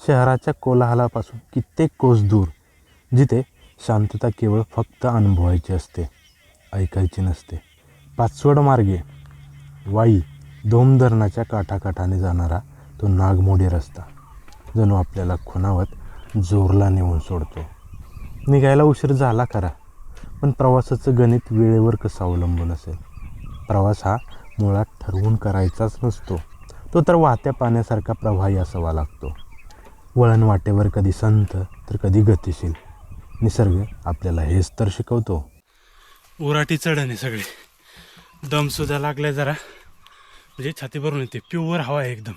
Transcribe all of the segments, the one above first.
शहराच्या कोलाहलापासून कित्येक कोस दूर, जिथे शांतता केवळ फक्त अनुभवायची असते, ऐकायची नसते. पाचवड मार्गे वाई धोम धरणाच्या काठाकाठाने जाणारा तो नागमोडी रस्ता जणू आपल्याला खुणावत जोरला नेऊन सोडतो. निघायला उशीर झाला खरा, पण प्रवासाचं गणित वेळेवर कसं अवलंबून असेल? प्रवास हा मुळात ठरवून करायचाच नसतो. तो तर वाहत्या पाण्यासारखा प्रवाही असावा लागतो. वळण वाटेवर कधी संत तर कधी गतिशील. निसर्ग आपल्याला हेच तर शिकवतो. उराटी चढणे सगळे, दमसुद्धा लागलाय जरा, म्हणजे छाती भरून येते. प्युअर हवा आहे एकदम,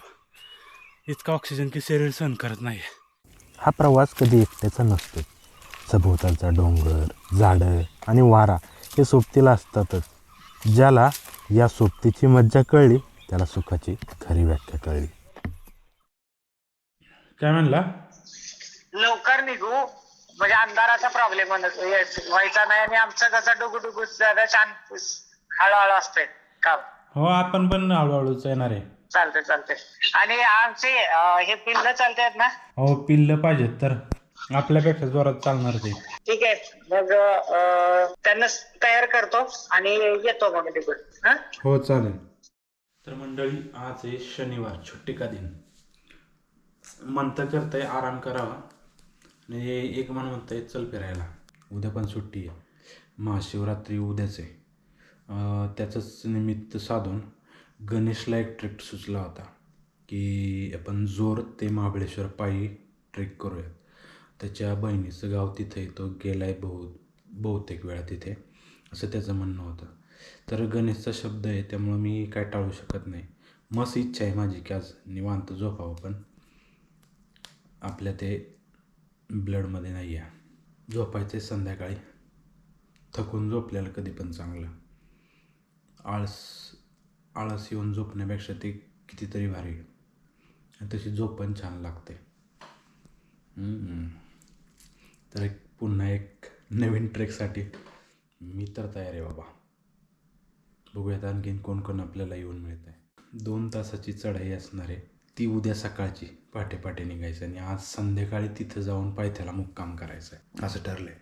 इतका ऑक्सिजन की शरीर सहन करत नाही. हा प्रवास कधी एकट्याचा नसतो. सभोवतालचा डोंगर, झाडं आणि वारा हे सोबतीला असतातच. ज्याला या सोबतीची मज्जा कळली त्याला सुखाची खरी व्याख्या कळली. काय म्हणला? लवकर निघू म्हणजे अंधाराचा प्रॉब्लेम व्हायचा नाही. आणि आमचं कसं डुगुडुगु जरा शांत हळूहळू असतंय काम. हो, आपण पण हळूहळूच येणार आहे. चालते. आणि आमचे हे पिल्लं चालतात ना? हो, पिल्लं पाहिजेत तर आपल्यापेक्षा जोरात चालणार ते. ठीक आहे, मग त्यांना तयार करतो आणि येतो मग तिकडे. हो चालेल. तर मंडळी, आज आहे शनिवार, सुट्टी का दिन. म्हणतं करतंय आराम करावा आणि एक मन म्हणतंय चल फिरायला. उद्या पण सुट्टी आहे, महाशिवरात्री उद्याच आहे. त्याचंच निमित्त साधून गणेशला एक ट्रिप सुचला होता की आपण जोर ते महाबळेश्वर पायी ट्रेक करूयात. त्याच्या बहिणीचं गाव तिथे आहे, तो गेला आहे बहुतेक वेळा तिथे, असं त्याचं म्हणणं होतं. तर गणेशचा शब्द आहे त्यामुळं मी काय टाळू शकत नाही. मस्त इच्छा आहे माझी की आज निवांत झोपावं, पण आपल्या ते ब्लडमध्ये नाही आहे. झोपायचं आहे संध्याकाळी. थकून झोपल्याला कधी पण चांगलं. आळस येऊन झोपण्यापेक्षा ते कितीतरी भारी आणि तशी झोप पण छान लागते. तर पुन्हा एक नवीन ट्रेकसाठी मी तर तयार आहे बाबा. बघूयात आणखीन कोण कोण आपल्याला येऊन मिळत आहे. 2 तासाची चढाई असणार आहे. ती उद्या सकाळची पहाटे निघायचं आणि आज संध्याकाळी तिथं जाऊन पायथ्याला मुक्काम करायचं आहे असं ठरलं आहे.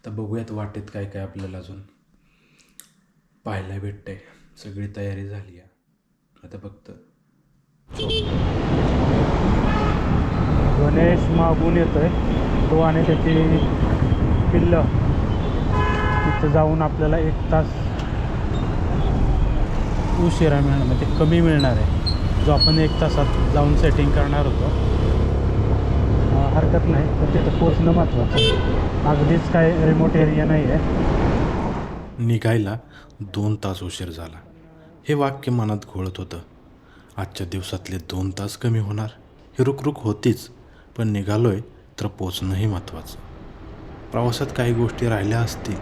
तर बघूयात वाटेत काय काय आपल्याला अजून पाहायला भेटतंय. सगळी तयारी झाली आहे, आता फक्त गणेश मागून येतोय तो आणि त्याची पिल्लं. तिथं जाऊन आपल्याला 1 तास उशिरा मिळणार, म्हणजे कमी मिळणार आहे. जो आपण 1 तासात जाऊन सेटिंग करणार होतो. हरकत नाही, पण तिथं पोचणं महत्त्वाचं. अगदीच काय रिमोट एरिया नाही आहे. निघायला 2 तास उशीर झाला. हे वाक्य मनात घोळत होतं. आजच्या दिवसातले 2 तास कमी होणार ही रुकरुक होतीच, पण निघालोय तर पोचणंही महत्त्वाचं. प्रवासात काही गोष्टी राहिल्या असतील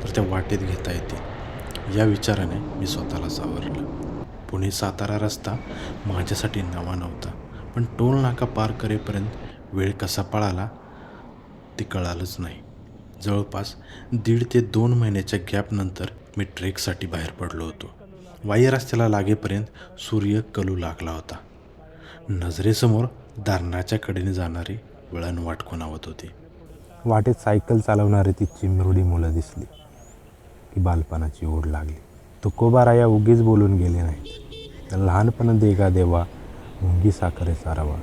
तर त्या वाटेत घेता येतील या विचाराने मी स्वतःला सावरलं. पुणे सातारा रस्ता माझ्यासाठी नवा नव्हता, पण टोल नाका पार करेपर्यंत वेळ कसा पळाला ते कळालंच नाही. जवळपास 1.5 ते 2 महिन्याच्या गॅपनंतर मी ट्रेकसाठी बाहेर पडलो होतो. वाई रस्त्याला लागेपर्यंत सूर्य कलू लागला होता. नजरेसमोर धरणाच्या कडेने जाणारी वळण वाट खुणावत होती. वाटेत सायकल चालवणारी ती चिमुरडी मुलं दिसली की बालपणाची ओढ लागली. तुकोबाराया उगीच बोलून गेले नाहीत. लहानपण देगा देवा, मुंगी साखरेचा रवा.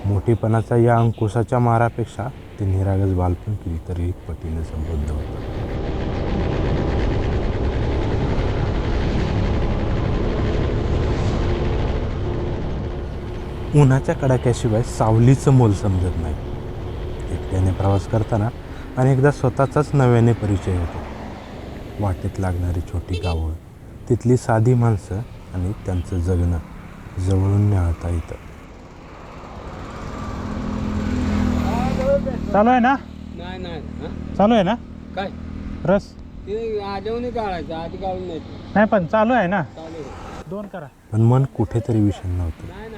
मोठेपणाचा या अंकुशाच्या मारापेक्षा ते निरागस बालपण कितीतरी पटीने समृद्ध होतं. उन्हाच्या कडाक्याशिवाय सावलीचं मोल समजत नाही. एकट्याने प्रवास करताना अनेकदा स्वतःचाच नव्याने परिचय होतो. वाटेत लागणारी छोटी गावं, तिथली साधी माणसं आणि त्यांचं जगणं जवळून निहाळता येतं. चालू आहे ना? नाही चालू आहे ना काय रस? ते आजवणी काढायचं, आधी काढून नाही. नाही, पण चालू आहे ना. चालू 2 करा. पण मन कुठेतरी विषण्ण होतं. नाही.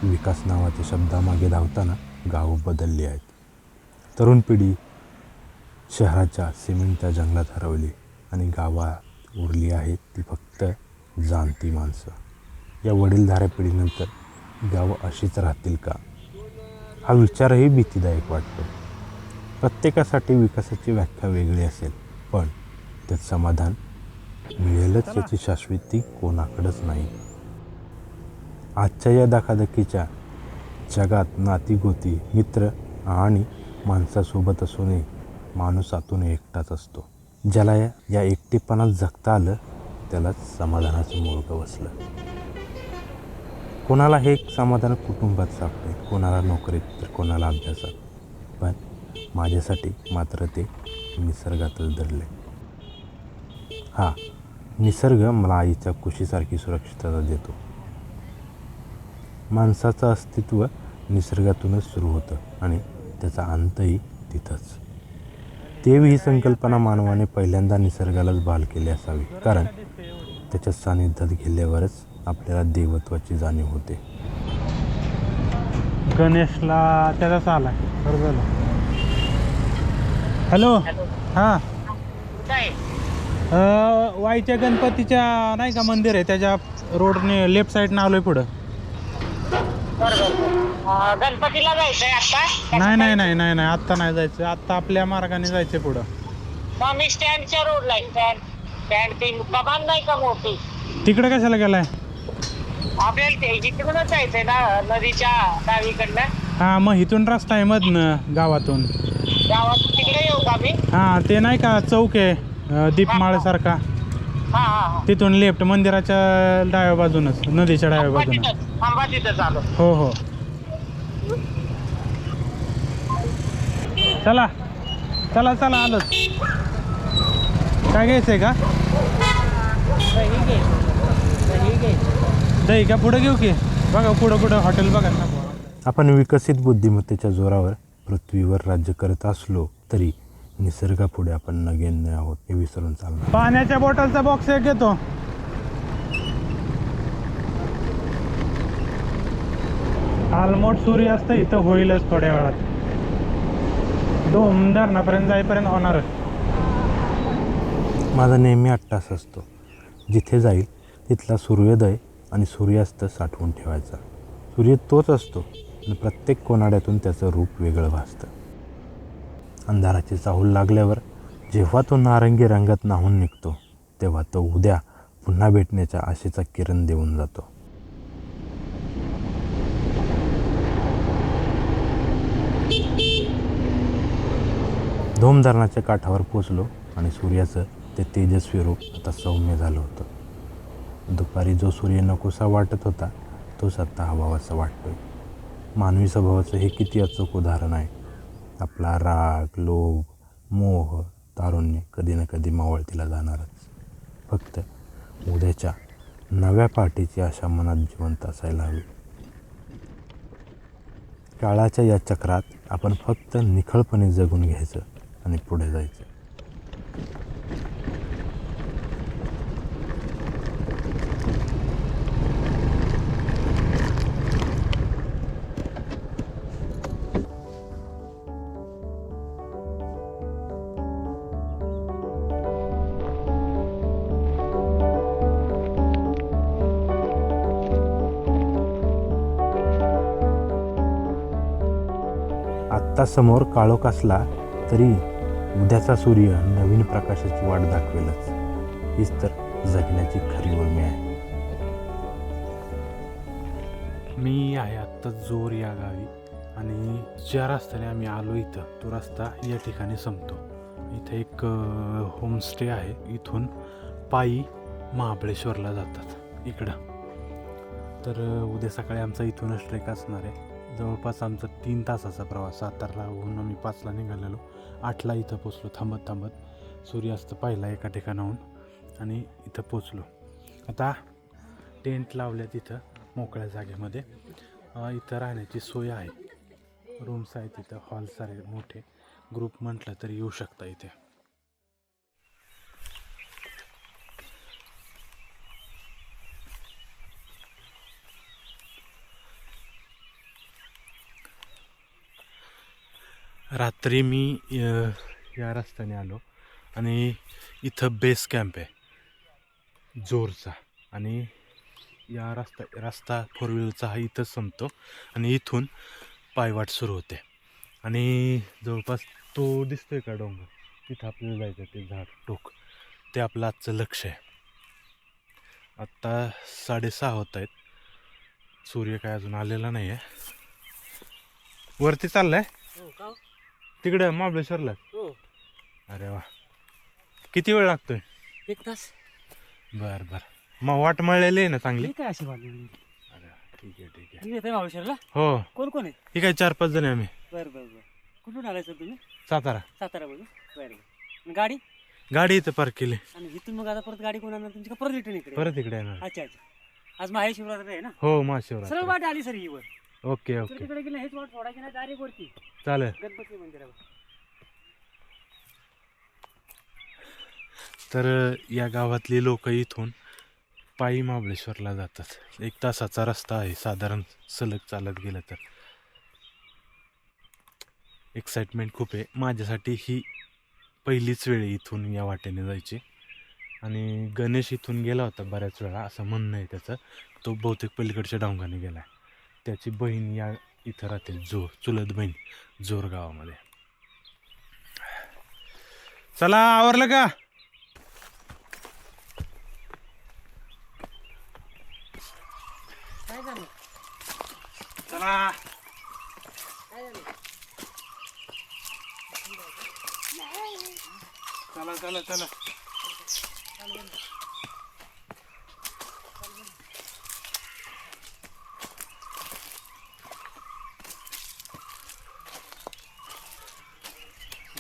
विकास नावाच्या शब्दामागे धावताना गावं बदलली आहेत. तरुण पिढी शहराच्या सिमेंटच्या जंगलात हरवली आणि गावात उरली आहेत ती फक्त जाणती माणसं. या वडीलधाऱ्या पिढीनंतर गावं अशीच राहतील का? हा विचारही भीतीदायक वाटतो. प्रत्येकासाठी विकासाची व्याख्या वेगळी असेल, पण त्यात समाधान मिळेलच याची शाश्वती कोणाकडंच नाही. आजच्या या धकाधकीच्या जगात नातीगोती, मित्र आणि माणसासोबत असूनही माणूस आतून एकटाच असतो. ज्याला या एकटेपणात जगता आलं त्यालाच समाधानाचं मुळगं बसलं. कोणाला हे समाधान कुटुंबात सापडेल, कोणाला नोकरीत, तर कोणाला अभ्यासात. पण माझ्यासाठी मात्र ते निसर्गातच दडले. हा निसर्ग मला आईच्या कुशीसारखी सुरक्षितता देतो. माणसाचं अस्तित्व निसर्गातूनच सुरू होतं आणि त्याचा अंतही तिथंच. देव ही संकल्पना मानवाने पहिल्यांदा निसर्गालाच बहाल केली असावी, कारण त्याच्या सानिध्यात गेल्यावरच आपल्याला देवत्वाची जाणीव होते. गणेशला त्याचाच आला बरं झालं. हॅलो. हां, काय वाईच्या गणपतीच्या नाही का मंदिर आहे त्याच्या रोडने लेफ्ट साईडनं आलोय पुढं. बरोबर गणपतीला जायचंय आता? नाही आत्ता नाही जायचं, आत्ता आपल्या मार्गाने जायचं पुढं. मग मी स्टँडच्या रोडला आहे. स्टँड ती कमान नाही का मोठी, तिकडे कशाला गेलाय? आपल्याला ते इकडूनच जायचंय ना, नदीच्या डावीकडनं. हां, मग इथून रस्ता आहे मधनं गावातून. गावात तिकडे येऊ का मी? हां, ते नाही का चौक आहे दीपमाळ्यासारखा, हा. तिथून लेफ्ट मंदिराच्या डाव्या बाजूनच, नदीच्या डाव्या बाजून. थांबा तिथं चालू. हो. चला आलोच. काय घ्यायचंय का? दही का पुढं घेऊ की? बघा पुढं हॉटेल बघा ना. आपण विकसित बुद्धिमत्तेच्या जोरावर पृथ्वीवर राज्य करत असलो तरी निसर्गापुढे आपण नगण्य आहोत हे विसरून चालणार. पाण्याच्या बॉटलचा बॉक्स एक घेतो. ऑलमोस्ट सूर्यास्त इथं होईलच थोड्या वेळात. दोन धरणापर्यंत जाईपर्यंत होणार. माझा नेहमी अट्टास असतो, जिथे जाईल तिथला सूर्योदय आणि सूर्यास्त साठवून ठेवायचा. सूर्य तोच असतो आणि प्रत्येक कोनाड्यातून त्याचं रूप वेगळं भासतं. अंधाराची चाहूल लागल्यावर जेव्हा तो नारंगी रंगात न्हाऊन निघतो, तेव्हा तो उद्या पुन्हा भेटण्याच्या आशेचा किरण देऊन जातो. धोम धरणाच्या काठावर पोचलो आणि सूर्याचं ते तेजस्वी रूप आता सौम्य झालं होतं. दुपारी जो सूर्य नकोसा वाटत होता तोच आता हवावासा वाटतोय. मानवी स्वभावाचं हे किती अचूक उदाहरण आहे. आपला राग, लोभ, मोह, तारुण्य कधी ना कधी मावळतीला जाणारच. फक्त उद्याच्या नव्या पहाटेची आशा मनात जिवंत असायला हवी. काळाच्या या चक्रात आपण फक्त निखळपणे जगून घ्यायचं आणि पुढे जायचं. आत्ता समोर काळोख असला तरी उद्याचा सूर्य नवीन प्रकाशाची वाट दाखवेलच. हीच तर जगण्याची खरी उर्मी आहे. मी आहे आत्ता जोर या गावी आणि ज्या रस्त्याने आम्ही आलो इथं तो रस्ता या ठिकाणी संपतो. इथं एक होमस्टे आहे. इथून पायी महाबळेश्वरला जातात इकडं. तर उद्या सकाळी आमचा इथूनच ट्रेक असणार आहे. जवळपास आमचा 3 तासाचा प्रवास. सातारला होऊन आम्ही 5ला निघालेलो, 8ला इथं पोचलो. थांबत सूर्यास्त पाहिला एका ठिकाणाहून आणि इथं पोचलो. आता टेंट लावल्या तिथं मोकळ्या जागेमध्ये. इथं राहण्याची सोय आहे, रूम्स आहेत तिथं, हॉल सारे मोठे. ग्रुप म्हटलं तरी येऊ शकता इथे. रात्री मी या रस्त्याने आलो आणि इथं बेस कॅम्प आहे जोरचा. आणि या रस्ता 4 व्हीलरचा हा इथं संपतो आणि इथून पायवाट सुरू होते आणि जवळपास तो दिसतोय का डोंगर, तिथं आपल्याला जायचं ते झाड टोक, ते आपलं आजचं लक्ष आहे. आत्ता 6:30 होत आहेत, सूर्य काय अजून आलेला नाही आहे. वरती चाललाय हो का? तिकडं महाबळेश्वरला. हो, अरे वा, किती वेळ लागतोय? 1 तास. बरं बरं, मग वाट मळलेली आहे ना चांगली? काय अशी वाटली? अरे वा, ठीक आहे ठीक आहे. तुम्ही येताय महाबळेश्वरला? हो, कोण कोण आहे? ही काय 4-5 जण आहे आम्ही. बरं बरं बरं. कुठून आलाय सर तुम्ही? सातारा. सातारा बघू. बरं बरं. आणि गाडी? गाडी इथं पार्क केली, आणि इथून मग आता परत गाडी कोण आणणार तुमची, का परत रिटर्न इकडे? परत इकडे येणार. अच्छा अच्छा. आज महाशिवरात्र आहे ना? हो, सरळ महाशिवरात्र. वाट आली सर ही वर. ओके तर ओके, तिकडे गेलं हेच वाट सोडायची ना, डायरेक्ट वरती चालेल. गणपती मंदिरावर. तर या गावातली लोक इथून पायी महाबळेश्वरला जातात. 1 तासाचा रस्ता आहे साधारण, सलग चालत गेलं तर. एक्साइटमेंट खूप आहे माझ्यासाठी. ही पहिलीच वेळ इथून या वाटेने जायची. आणि गणेश इथून गेला होता बऱ्याच वेळा असं म्हणणं आहे त्याचं. तो बहुतेक पलीकडच्या डोंगाने गेला आहे. त्याची बहीण या इथं राहते, चुलत बहीण जोर गावामध्ये. चला, आवरलं का? काय झालं? चला, काय झालं? चला चला चला.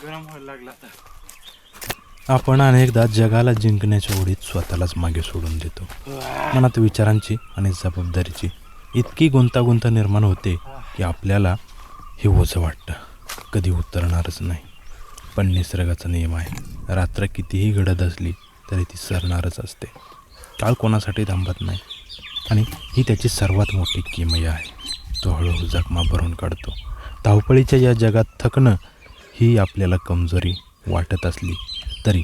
गरम व्हायला लागला आता. आपण अनेकदा जगाला जिंकण्याच्या ओढीत स्वतःलाच मागे सोडून देतो. मनात विचारांची आणि जबाबदारीची इतकी गुंतागुंत निर्माण होते की आपल्याला हे ओझं वाटतं, कधी उतरणारच नाही. पण निसर्गाचा नियम आहे, रात्र कितीही गडद असली तरी ती सरणारच असते. काळ कोणासाठी थांबत नाही आणि ही त्याची सर्वात मोठी किमया आहे. तो हळूहळू जखमा भरून काढतो. धावपळीच्या या जगात थकणं ही आपल्याला कमजोरी वाटत असली तरी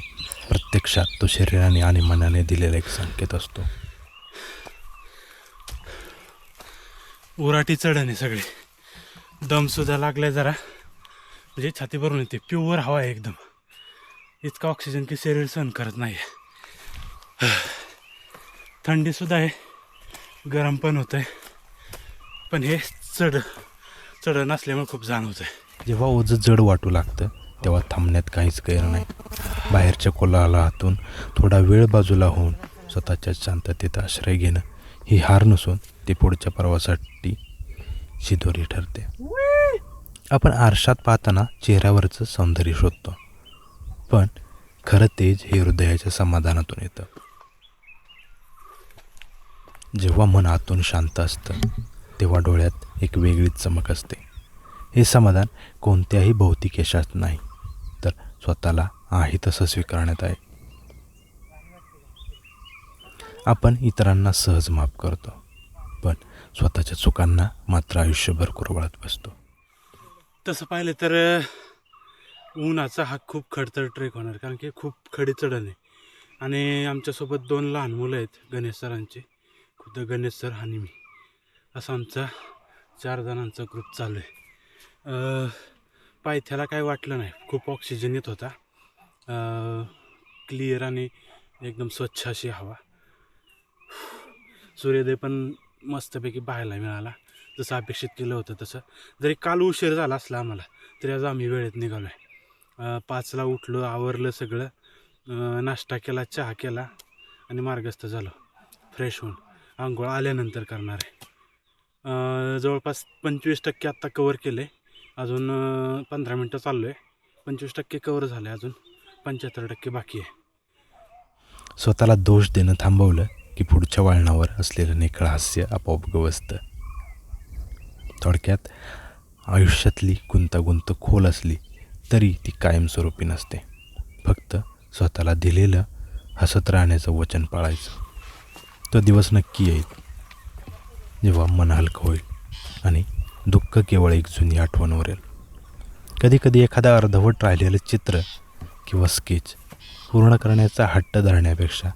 प्रत्यक्षात तो शरीराने आणि मनाने दिलेला एक संकेत असतो. उराटी चढण आहे सगळे, दमसुद्धा लागलाय जरा, म्हणजे छाती भरून येते. प्युअर हवा आहे एकदम, इतका ऑक्सिजन की शरीर सहन करत नाही. थंडीसुद्धा आहे, गरम पण होतं आहे, पण हे चढण असल्यामुळे खूप जाणवतं आहे. जेव्हा ओझं जड वाटू लागतं तेव्हा थांबण्यात काहीच गैर नाही. बाहेरच्या कोलाहलातून थोडा वेळ बाजूला होऊन स्वतःच्या शांततेत आश्रय घेणं ही हार नसून ती पुढच्या प्रवासासाठी शिदोरी ठरते. आपण आरशात पाहताना चेहऱ्यावरचं सौंदर्य शोधतो, पण खरं तेज हे हृदयाच्या समाधानातून येतं. जेव्हा मन आतून शांत असतं तेव्हा डोळ्यात एक वेगळीच चमक असते. हे समाधान कोणत्याही भौतिक यशात नाही, तर स्वतःला आहे तसं स्वीकारण्यात आहे. आपण इतरांना सहज माफ करतो, पण स्वतःच्या चुकांना मात्र आयुष्यभर कुरवाळत बसतो. तसं पाहिलं तर उन्हाचा हा खूप खडतर ट्रेक होणार, कारण की खूप खडी चढण आहे. आणि आमच्यासोबत 2 लहान मुलं आहेत, गणेश सरांचे, खुद्द गणेश सर आणि मी, असा आमचा 4 जणांचा ग्रुप चालू आहे. पायथ्याला काय वाटलं नाही, खूप ऑक्सिजन येत होता, क्लिअर आणि एकदम स्वच्छ अशी हवा. सूर्योदय पण मस्तपैकी पाहायला मिळाला, जसं अपेक्षित केलं होतं तसं. जरी काल उशीर झाला असला आम्हाला तरी आज आम्ही वेळेत निघालो आहे. 5ला उठलो, आवरलं सगळं, नाश्ता केला, चहा केला आणि मार्गस्थ झालो. फ्रेश होऊन आंघोळ आल्यानंतर करणार आहे. जवळपास 25% आत्ता कवर केलं आहे, अजून 15 मिनटं चाललो आहे. 25% कवर झालं आहे, अजून 75% बाकी आहे. स्वतःला दोष देणं थांबवलं की पुढच्या वळणावर असलेलं निखळ हास्य आपोआप गवसतं. थोडक्यात आयुष्यातली गुंतागुंत खोल असली तरी ती कायमस्वरूपी नसते. फक्त स्वतःला दिलेलं हसत राहण्याचं वचन पाळायचं. तो दिवस नक्की येईल जेव्हा मन हलकं होईल आणि दुःख केवळ एक जुनी आठवण उरेल. कधीकधी एखादा अर्धवट राहिलेलं चित्र किंवा स्केच पूर्ण करण्याचा हट्ट धरण्यापेक्षा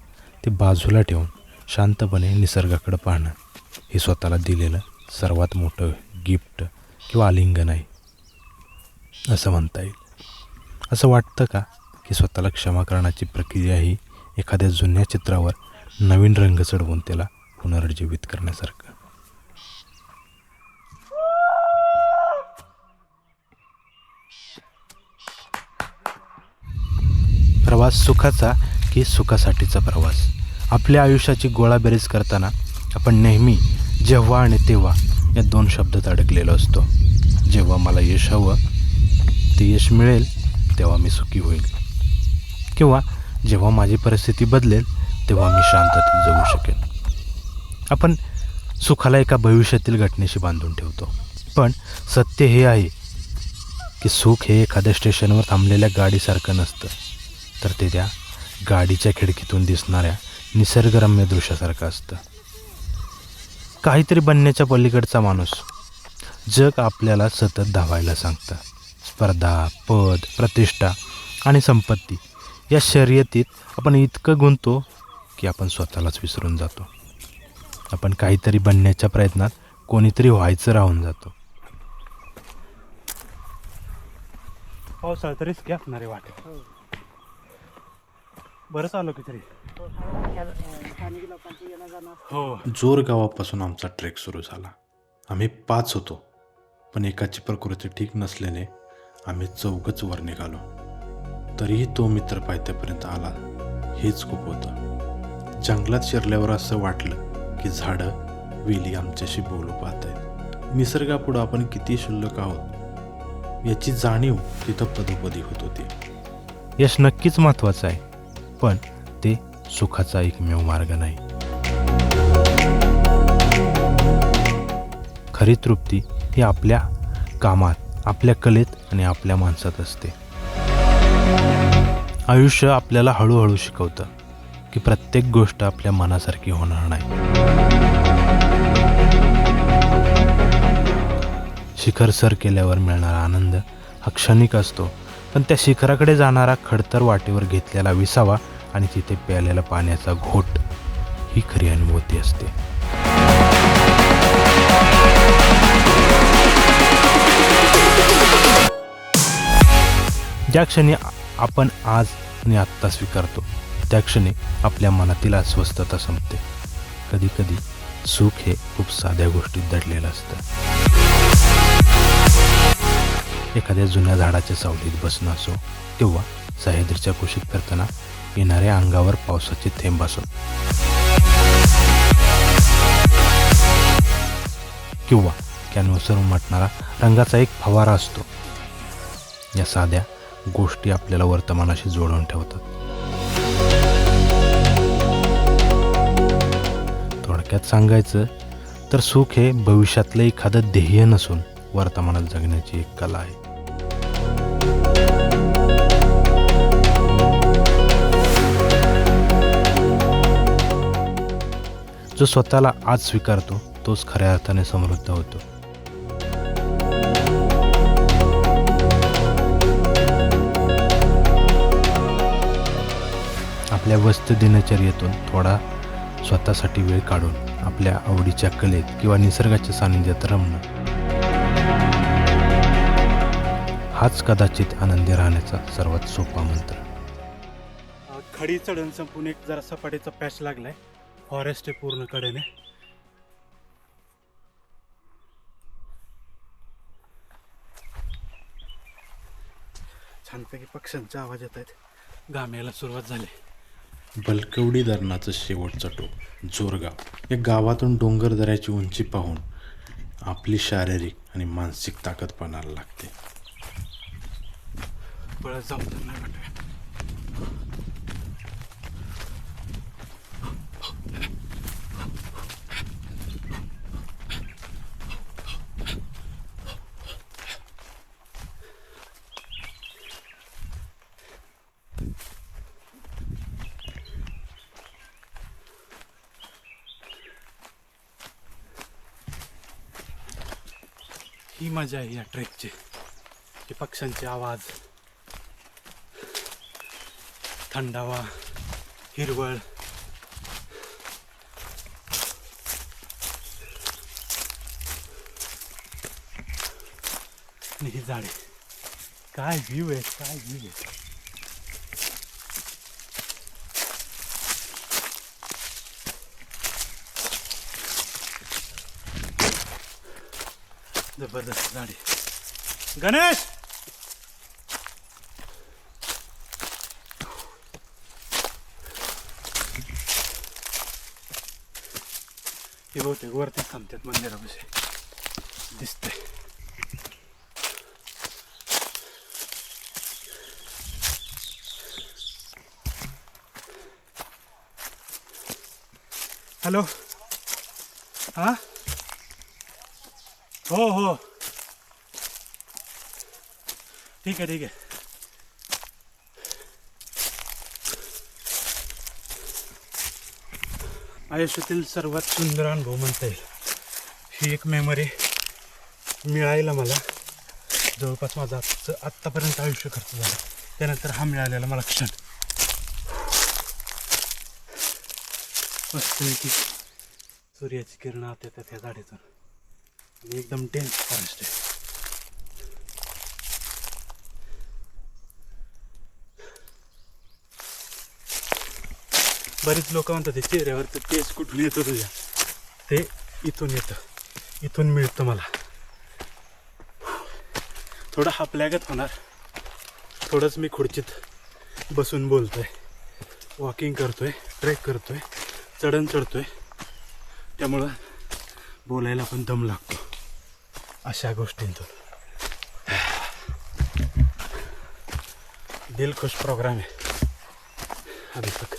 ते बाजूला ठेवून शांतपणे निसर्गाकडे पाहणं हे स्वतःला दिलेलं सर्वात मोठं गिफ्ट किंवा आलिंगन आहे असं म्हणता येईल. असं वाटतं का की स्वतःला क्षमा करण्याची प्रक्रिया ही एखाद्या जुन्या चित्रावर नवीन रंग चढवून त्याला पुनरुज्जीवित करण्यासारखं? प्रवास सुखाचा की सुखासाठीचा प्रवास? आपल्या आयुष्याची गोळाबेरीज करताना आपण नेहमी जेव्हा आणि तेव्हा या दोन शब्दात अडकलेलो असतो. जेव्हा मला यश हवं ते यश मिळेल तेव्हा मी सुखी होईल, किंवा जेव्हा माझी परिस्थिती बदलेल तेव्हा मी शांततेत जगू शकेन. आपण सुखाला एका भविष्यातील घटनेशी बांधून ठेवतो, पण सत्य हे आहे की सुख हे एखाद्या स्टेशनवर थांबलेल्या गाडीसारखं नसतं, तर ते त्या गाडीच्या खिडकीतून दिसणाऱ्या निसर्गरम्य दृश्यासारखं असतं. काहीतरी बनण्याच्या पलीकडचा माणूस. जग आपल्याला सतत धावायला सांगतं. स्पर्धा, पद, प्रतिष्ठा आणि संपत्ती या शर्यतीत आपण इतकं गुंततो की आपण स्वतःलाच विसरून जातो. आपण काहीतरी बनण्याच्या प्रयत्नात कोणीतरी व्हायचं राहून जातो. पावसाळा तरीच की असणार आहे वाटेत. बरंच आलो की तरी. स्थानिक लोकांचं येणं जाणं हो, जोर गावापासून आमचा ट्रेक सुरू झाला. आम्ही 5 होतो, पण एकाची प्रकृती ठीक नसल्याने आम्ही 4घच वर निघालो. तरीही तो मित्र पायथ्यापर्यंत आला हेच खूप होतं. जंगलात शिरल्यावर असं वाटलं की झाडं वेली आमच्याशी बोलू पाहत आहेत. निसर्गापुढं आपण किती क्षुल्लक आहोत याची जाणीव तिथं पदोपदी होत होती. यश नक्कीच महत्त्वाचं आहे, पण ते सुखाचा एकमेव मार्ग नाही. खरी तृप्ती ही आपल्या कामात, आपल्या कलेत आणि आपल्या माणसात असते. आयुष्य आपल्याला हळूहळू शिकवतं की प्रत्येक गोष्ट आपल्या मनासारखी होणार नाही. शिखर सर केल्यावर मिळणारा आनंद हा क्षणिक असतो, पण त्या शिखराकडे जाणारा खडतर वाटेवर घेतलेला विसावा आणि तिथे प्यालेला पाण्याचा घोट ही खरी अनुभूती असते. ज्या क्षणी आपण आज आणि आत्ता स्वीकारतो त्या क्षणी आपल्या मनातील अस्वस्थता संपते. कधी कधी सुख हे खूप साध्या गोष्टीत दडलेलं असतं. एखाद्या जुन्या झाडाच्या सावलीत बसणं असो, किंवा सह्याद्रीच्या कुशीत फिरताना येणाऱ्या अंगावर पावसाचे थेंब असो, किंवा कॅनव्हासवर उमटणारा रंगाचा एक फवारा असतो. या साध्या गोष्टी आपल्याला वर्तमानाशी जोडून ठेवतात. थोडक्यात सांगायचं तर सुख हे भविष्यातलं एखादं ध्येय नसून वर्तमानात जगण्याची एक कला आहे. जो स्वतःला आज स्वीकारतो तोच खऱ्या अर्थाने समृद्ध होतो. आपल्या व्यस्त दिनचर्येतून थोडा स्वतःसाठी वेळ काढून आपल्या आवडीच्या कलेत किंवा निसर्गाच्या सानिध्यात रमणं हाच कदाचित आनंदी राहण्याचा सर्वात सोपा मंत्र. खडी चढण संपून एक जरा सपाटीचा पॅच लागलाय. फॉरेस्ट आहे पूर्ण कडेने. छानपैकी पक्ष्यांचे आवाज येत आहेत. घाम यायला सुरुवात झाली. बलकवडी धरणाचं शेवटचं टोक जोरगाव. या गावातून डोंगरदऱ्याची उंची पाहून आपली शारीरिक आणि मानसिक ताकद पणाला लागते. पळत जाऊ तर नाही वाटत. ही मजा आहे या ट्रेकची. हे पक्ष्यांचे आवाज, थंडावा, हिरवळ, आणि ही झाडे. काय व्ह्यू आहे, काय व्ह्यू आहे. जबरदस्त झाडे. गणेश, हे बहुतेक वरती थांबतात मंदिरापाशी दिसतंय. हॅलो, हा, हो हो, ठीक आहे ठीक आहे. आयुष्यातील सर्वात सुंदर अनुभव म्हणता येईल. ही एक मेमरी मिळायला मला जवळपास माझं आत्तापर्यंत आयुष्य खर्च झालं. त्यानंतर हा मिळालेला मला क्षण. मस्तपैकी सूर्याची किरण आत येतात त्या झाडीतून आणि एकदम डेन्स फॉरेस्ट आहे. बरीच लोक म्हणतात ते चेहऱ्यावर तेज कुठून येतं तुझ्या, ते इथून येतं, इथून मिळतं मला. थोडं हापल्यागत होणार, थोडंच मी खुर्चीत बसून बोलतोय, वॉकिंग करतोय, ट्रेक करतोय, चढण चढतोय, त्यामुळं बोलायला पण दम लागतो अशा गोष्टींतून. दिल खुश प्रोग्राम आहे अभी तक.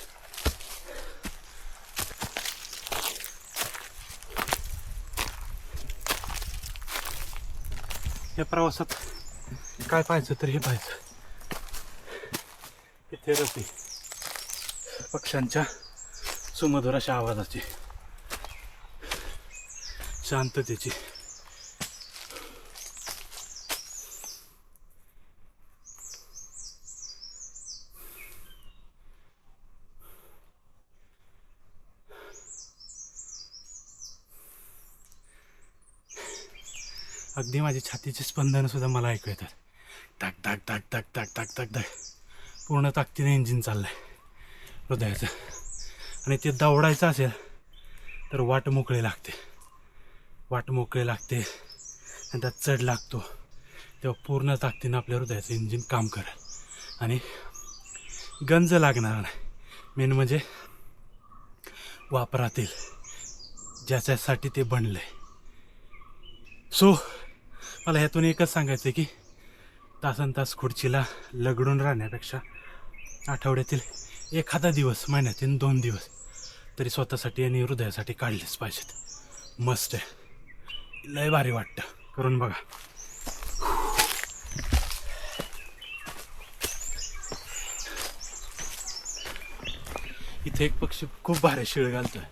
या प्रवासात काय पाहायचं तर हे पाहायचं. इथे रती पक्ष्यांच्या सुमधुर अशा आवाजाची, शांततेची. अगदी माझी छातीची स्पंदनं सुद्धा मला ऐकू येतात. टाक टाक टाक टाक टाक टाक टाक टाक. पूर्ण ताकदीने इंजिन चाललंय हृदयाचं. आणि ते दौडायचं असेल तर वाट मोकळी लागते, वाट मोकळी लागते आणि त्यात चढ लागतो. तेव्हा पूर्ण ताकदीनं आपल्या हृदयाचं इंजिन काम करेल आणि गंज लागणार नाही. मेन म्हणजे वापरातील ज्याच्यासाठी ते बनलं आहे. सो मला ह्यातून एकच सांगायचं आहे की तासनतास खुर्चीला लगडून राहण्यापेक्षा आठवड्यातील एखादा दिवस, महिन्यातील 2 दिवस तरी स्वतःसाठी आणि हृदयासाठी काढलेच पाहिजेत. मस्त आहे, लय भारी वाटतं. करून बघा. इथे एक पक्षी खूप भारी शिळ घालतोय.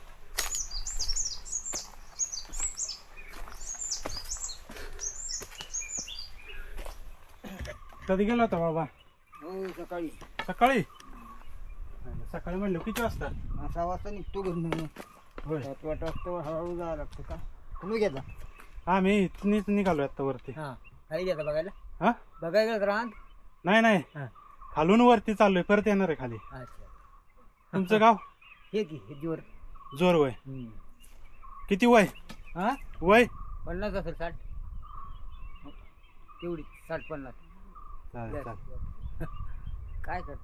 कधी गेला होता बाबा? हो सकाळी सकाळी. सकाळी म्हणलं किती वाजता? 6 वाजता निघतो घरून. होय. 7 वाजता हळूहळू जावं लागतं का? तुम्ही घेता? हा, मी इथनीच निघालो आता वरती. हां, खाली घेता बघायला? हा, बघायला राहत? नाही नाही, हां. खालून वरती चाललोय, परत येणार आहे खाली. अच्छा. तुमचं गाव? हे की हे जोर. जोर. वय किती? वय हां, वय 50 असेल, 60 तेवढी, 60-50. चालेल चालेल. काय कर?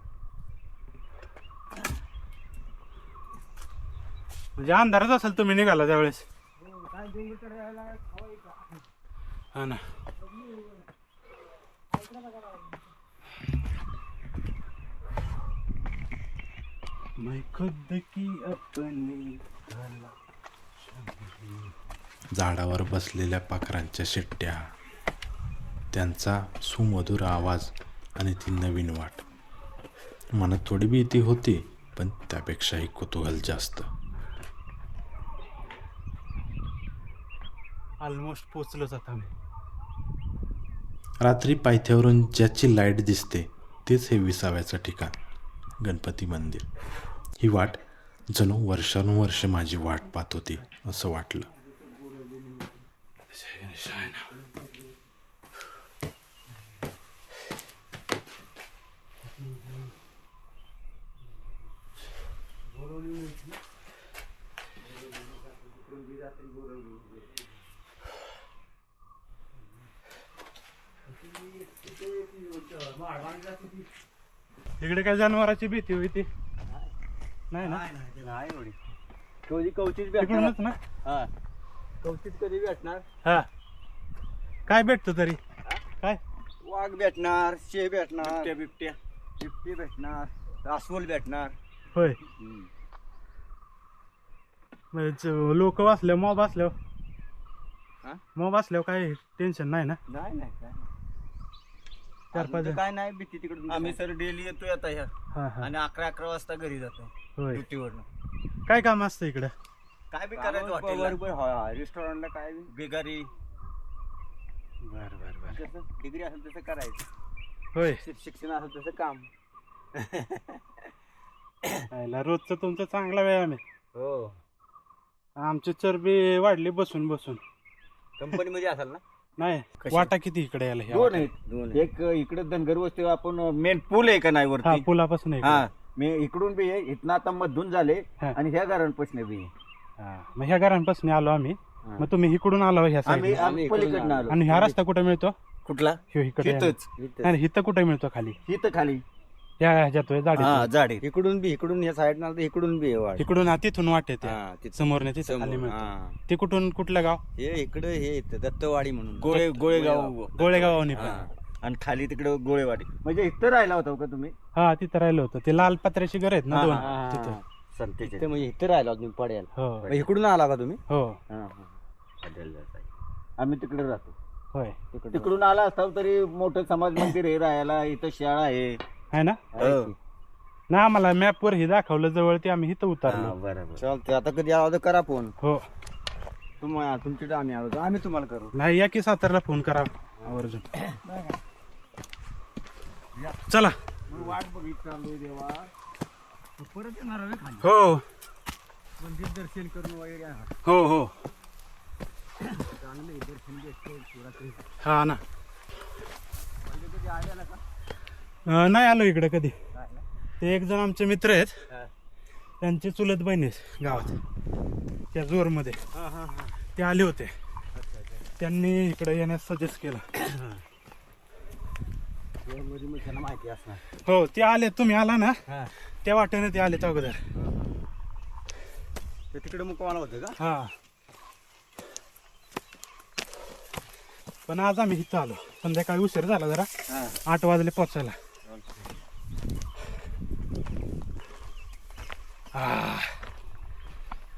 म्हणजे अंधारच असेल तुम्ही निघाला त्यावेळेस. काय 2 मीटर राहायला हवं. हा ना. मैं खुद की अपनी. झाडावर बसलेल्या पाखरांच्या शिट्ट्या, त्यांचा सुमधुर आवाज आणि ती नवीन वाट. मनात थोडी भीती होती, पण त्यापेक्षाही कुतूहल जास्त. ऑलमोस्ट पोचलोच आता मी. रात्री पायथ्यावरून ज्याची लाईट दिसते तेच हे विसाव्याचं ठिकाण, गणपती मंदिर. ही वाट जणू वर्षानुवर्षे माझी वाट पाहत होती असं वाटलं. इकडे काय जनावराची भीती होती नाही ना? नाही एवढी कधी कवचित तिकडूनच ना? हा कवचित कधी भेटणार हा काय भेटतं तरी? काय वाघ भेटणार, शेह भेटणार, बिबट्या भेटणार, अस्वल भेटणार. होय लोक वाचल्यावर मॉब हा? असल्यावर काय टेन्शन नाही ना? नाही नाही काय चार पाच जण. काय नाही भीती तिकडून. आम्ही सर डेली येतोय आता ह्या हा हा आणि 11 वाजता घरी जातो होय ड्युटीवरनं. काय काम असतं इकडं? काय बी करायचं हॉटेलला, रेस्टॉरंटला काय बी बेगारी बर बर बर जसं डिग्री असेल तसं करायचं, होय शिक्षण असेल तसं काम. यायला रोजचं तुमचं चांगला व्यायाम आहे. हो आमची चरबी वाढली बसून बसून. कंपनी मध्ये असाल ना? नाही कशी? वाटा किती इकडे यायला ह्या दोन वाट्यात? आहेत, दोन. एक इकडे धनगर वस्ती आपण मेन पूल आहे का नाही हा वरती? पुलापासून आहे हा इकडे. मी इकडून बी आहे, इथनं आता मधून झाले हा. आणि ह्या घरांपासून बी आहे. हा. मग ह्या घरांपासून आलो आम्ही. हा. मग तुम्ही इकडून आलो ह्या आम्ही साईड आम्ही पलीकडनं आलो. आणि ह्या रस्ता कुठे मिळतो? कुठला? ह्यो इकडे इथंच नाही इथं कुठे मिळतो खाली? इथं खाली या ह्याच्यात जाडी झाडे इकडून बी, इकडून ह्या साईड ना इकडून बी आहे वाढ. तिकडून तिथून वाट येते हा, तिथं. समोर नाही तिथं खाली समोर, मिळतो. हा. ते कुठून कुठलं गाव? हे इकडे हे येतं दत्तवाडी म्हणून, गोळेगाव. गोळेगावनी हा. पण. आणि खाली तिकडे गोळेवाडी. म्हणजे इथं राहिला होता का तुम्ही? हा तिथं राहिलं होतं. ते लाल पत्र्याची घर आहेत ना दोन तिथं. संतेचे म्हणजे इथं राहिला तुम्ही पडेल. हो इकडून आला का तुम्ही? हो आम्ही तिकडे राहतो. होय तिकडून आला असता तरी मोठं समाज मंदिर आहे राहायला, इथं शाळा आहे. आहे ना? हो. ना आम्हाला मॅप वर हे दाखवलं जवळ ते आम्ही इथं उतरलो. बरोबर चालतंय. आता कधी आला तर करा फोन. हो तुमच्याकडे आम्ही आलो तर आम्ही तुम्हाला करू. नाही या की सातारला फोन करा आवर्जून. चला वाट बघित चालू देवा, परत येणार आहे खाली. हो मंदिर दर्शन करून वगैरे येणार. हो हो चांगलं दर्शन घेतो शिवरात्री. हा ना. कधी आलेला का? नाही आलो इकडे कधी. नाही ना? ते एक जण आमचे मित्र आहेत, हा. त्यांची चुलत बहीण आहेत गावात त्या जोरमध्ये. ते आले होते, त्यांनी इकडे येण्यास सजेस्ट केलं. मध्ये त्यांना माहिती असणार. हो ते आले, तुम्ही आला ना हा. त्या वाटेने ते आले अगोदर. ते तिकडे मुक्कामाला होते का? हा पण आज आम्ही इथं आलो. संध्याकाळी उशीर झाला जरा, 8 वाजले पोचायला.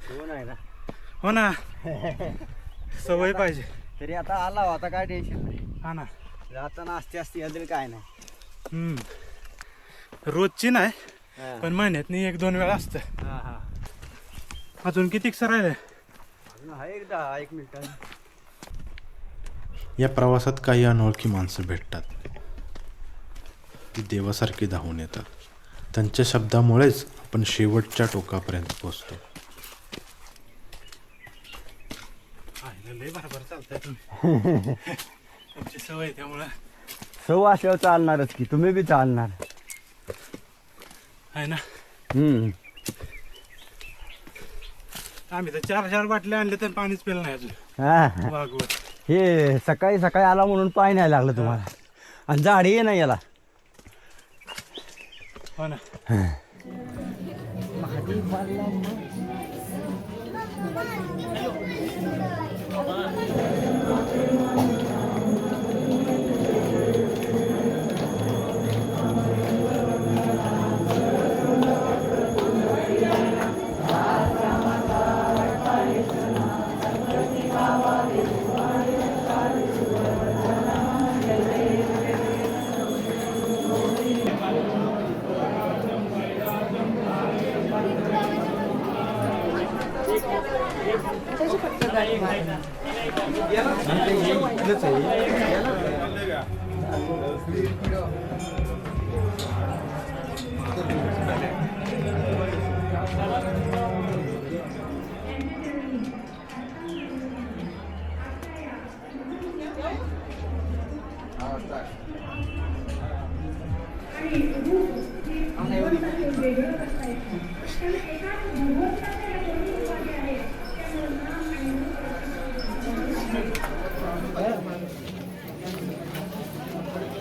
दोन आहे ना. हो ना सवय पाहिजे. तरी आता आला आता काय टेन्शन नाही. हा ना. जाताना असते असते यादील काय नाही. रोजची नाही पण महिन्यातनी 1-2 वेळा असतं. अजून किती राहिले? आहे एकदा 1 मिनिट. या प्रवासात काही अनोळखी माणसं भेटतात. ती देवासारखी धावून येतात. त्यांच्या शब्दामुळेच आपण शेवटच्या टोकापर्यंत पोहोचतो. लय बरोबर चालतंय तुम्ही. तुमची सवय आहे त्यामुळं सव असल्यावर चालणारच की, तुम्ही बी चालणार आहे ना. आम्ही तर 4 बाटल्या आणले तर पाणीच पिलं नाही अजून. वाघवत हे सकाळी सकाळी आला म्हणून पाय नाही लागलं तुम्हाला. आणि झाडी आहे ना याला. हो ना.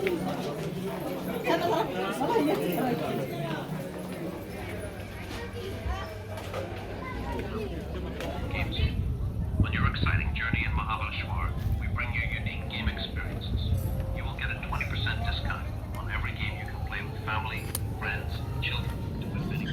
On your exciting journey in Mahabaleshwar, we bring you unique game experiences. You will get a 20% discount on every game you can play with family, friends, children, and with many.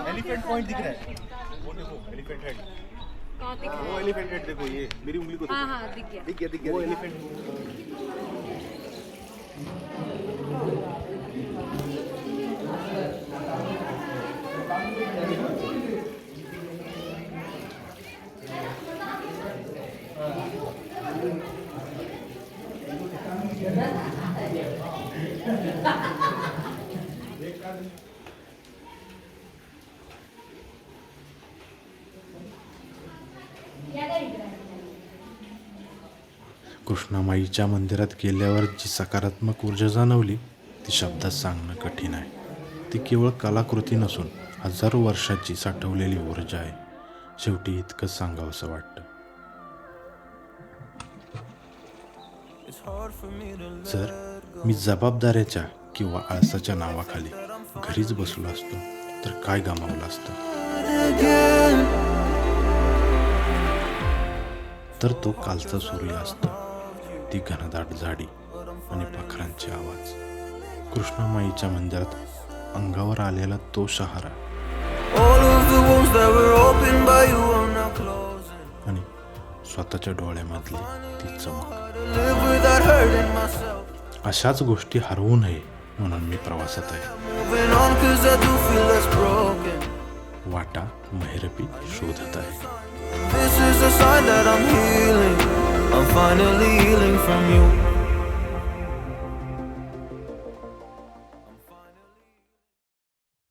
Elephant point दिख रहा है, वो देखो elephant head, कहाँ दिख रहा वो है? एलिफेंट हेड देखो, ये मेरी उंगली को हाँ हाँ दिख गया। दिख गया वो एलिफेंट। कृष्णामाईच्या मंदिरात गेल्यावर जी सकारात्मक ऊर्जा जाणवली ती शब्दात सांगणं कठीण आहे. ती केवळ कलाकृती नसून हजारो वर्षाची साठवलेली ऊर्जा आहे. शेवटी इतकंच सांगावंसं वाटतं. जर मी जबाबदाऱ्याच्या किंवा आळसाच्या नावाखाली घरीच बसलो असतो तर काय गमावलं असतं. तर तो कालचा सूर्यास्त, ती घनदाट झाडी आणि पाखरांचे आवाज, कृष्णामाईच्या मंदिरात अंगावर आलेला तो शहारा आणि स्वतःच्या डोळ्यामधली ती चमक. अशाच गोष्टी हरवू नये म्हणून मी प्रवासात आहे. वाटा महिरपी शोधत आहे. This is a sign that I'm healing. I'm finally healing from you.